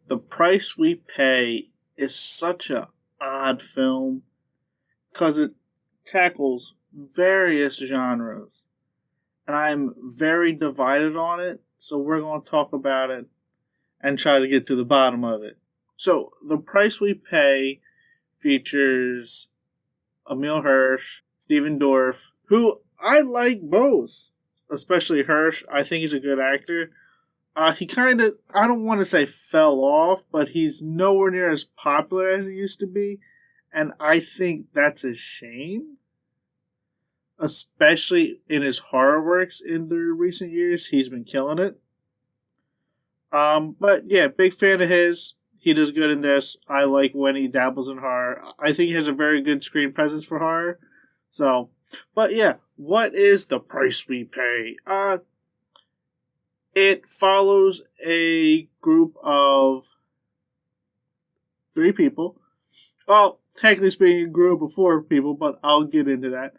The Price We Pay is such a odd film because it tackles various genres, and I'm very divided on it. So we're going to talk about it and try to get to the bottom of it. So, The Price We Pay features Emil Hirsch, Steven Dorff, who I like both, especially Hirsch. I think he's a good actor. He kind of, I don't want to say fell off, but he's nowhere near as popular as he used to be. And I think that's a shame, especially in his horror works in the recent years. He's been killing it. But yeah, big fan of his. He does good in this. I like when he dabbles in horror. I think he has a very good screen presence for horror. So, but yeah, what is The Price We Pay? It follows a group of 3 people. Well, technically speaking, a group of 4 people, but I'll get into that.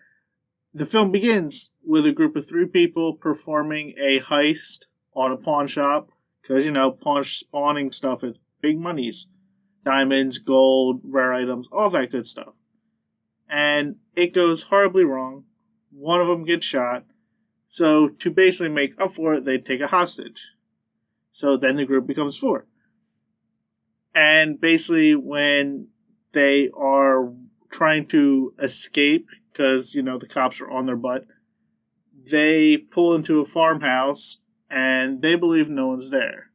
The film begins with a group of 3 people performing a heist on a pawn shop. Because, pawn spawning stuff is big monies. Diamonds, gold, rare items, all that good stuff. And it goes horribly wrong. One of them gets shot. So, to basically make up for it, they take a hostage. So, then the group becomes 4. And basically, when they are trying to escape, because, the cops are on their butt, they pull into a farmhouse, and they believe no one's there.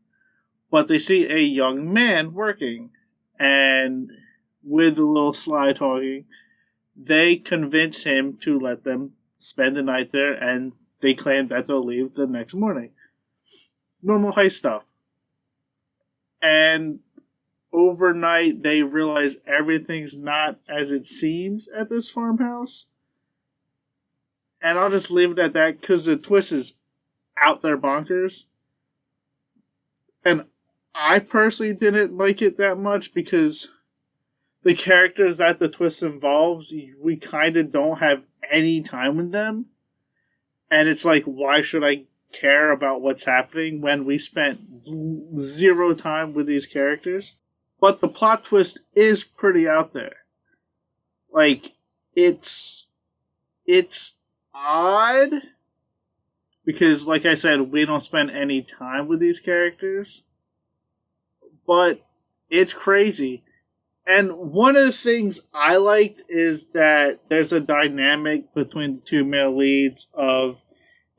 But they see a young man working, and with a little sly talking, they convince him to let them spend the night there, and they claim that they'll leave the next morning. Normal heist stuff. And overnight, they realize everything's not as it seems at this farmhouse. And I'll just leave it at that, because the twist is out there bonkers. And I personally didn't like it that much because the characters that the twist involves, we kind of don't have any time with them. And it's like, why should I care about what's happening when we spent 0 time with these characters? But the plot twist is pretty out there. Like, it's odd because, like I said, we don't spend any time with these characters. But it's crazy. And one of the things I liked is that there's a dynamic between the 2 male leads of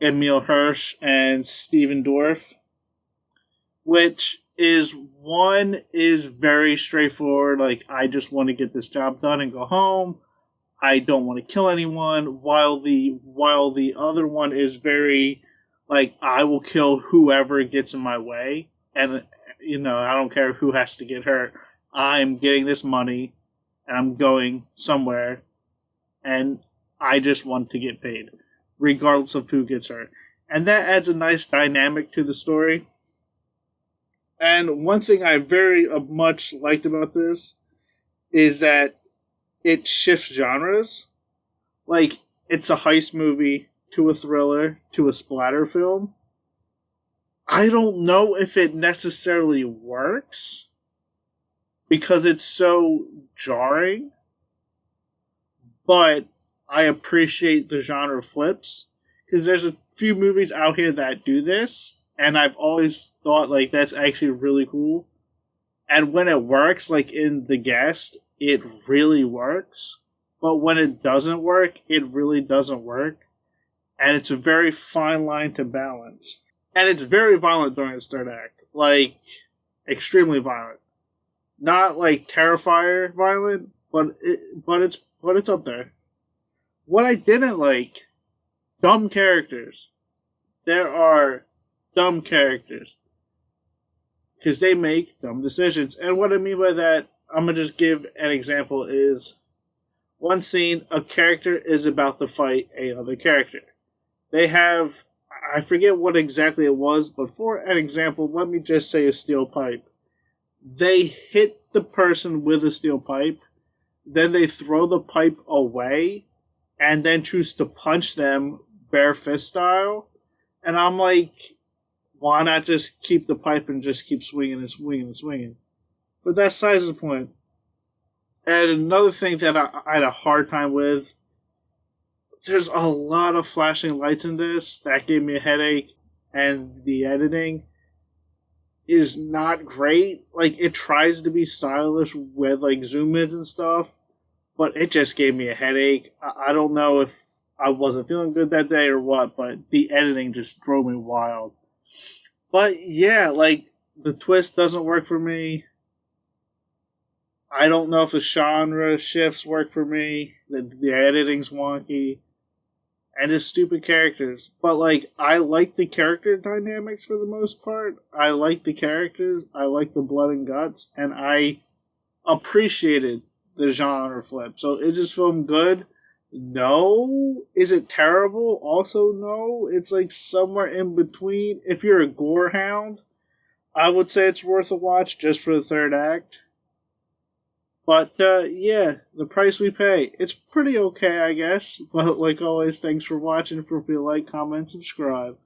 Emil Hirsch and Steven Dorff, which is, one is very straightforward, like, I just want to get this job done and go home. I don't want to kill anyone, while the other one is very, like, I will kill whoever gets in my way, and, I don't care who has to get hurt. I'm getting this money, and I'm going somewhere, and I just want to get paid, regardless of who gets hurt. And that adds a nice dynamic to the story. And one thing I very much liked about this is that it shifts genres. Like, it's a heist movie to a thriller to a splatter film. I don't know if it necessarily works because it's so jarring, but I appreciate the genre flips because there's a few movies out here that do this, and I've always thought, like, that's actually really cool. And when it works, like in The Guest, it really works. But when it doesn't work, it really doesn't work. And it's a very fine line to balance. And it's very violent during its third act. Like, extremely violent. Not like Terrifier violent, but it's up there. What I didn't like, dumb characters. There are dumb characters. Because they make dumb decisions. And what I mean by that, I'm going to just give an example, is one scene, a character is about to fight another character. They have, I forget what exactly it was, but for an example, let me just say a steel pipe. They hit the person with a steel pipe, then they throw the pipe away, and then choose to punch them bare fist style. And I'm like, why not just keep the pipe and just keep swinging and swinging and swinging? But that's besides the point. And another thing that I had a hard time with, there's a lot of flashing lights in this. That gave me a headache. And the editing is not great. Like, it tries to be stylish with, like, zoom-ins and stuff, but it just gave me a headache. I don't know if I wasn't feeling good that day or what, but the editing just drove me wild. But, yeah, like, the twist doesn't work for me. I don't know if the genre shifts work for me. The editing's wonky. And just stupid characters. But, like, I like the character dynamics for the most part. I like the characters. I like the blood and guts. And I appreciated the genre flip. So, is this film good? No. Is it terrible? Also, no. It's, like, somewhere in between. If you're a gore hound, I would say it's worth a watch just for the third act. But, yeah, the price we pay. It's pretty okay, I guess. But, like always, thanks for watching. If you like, comment, subscribe.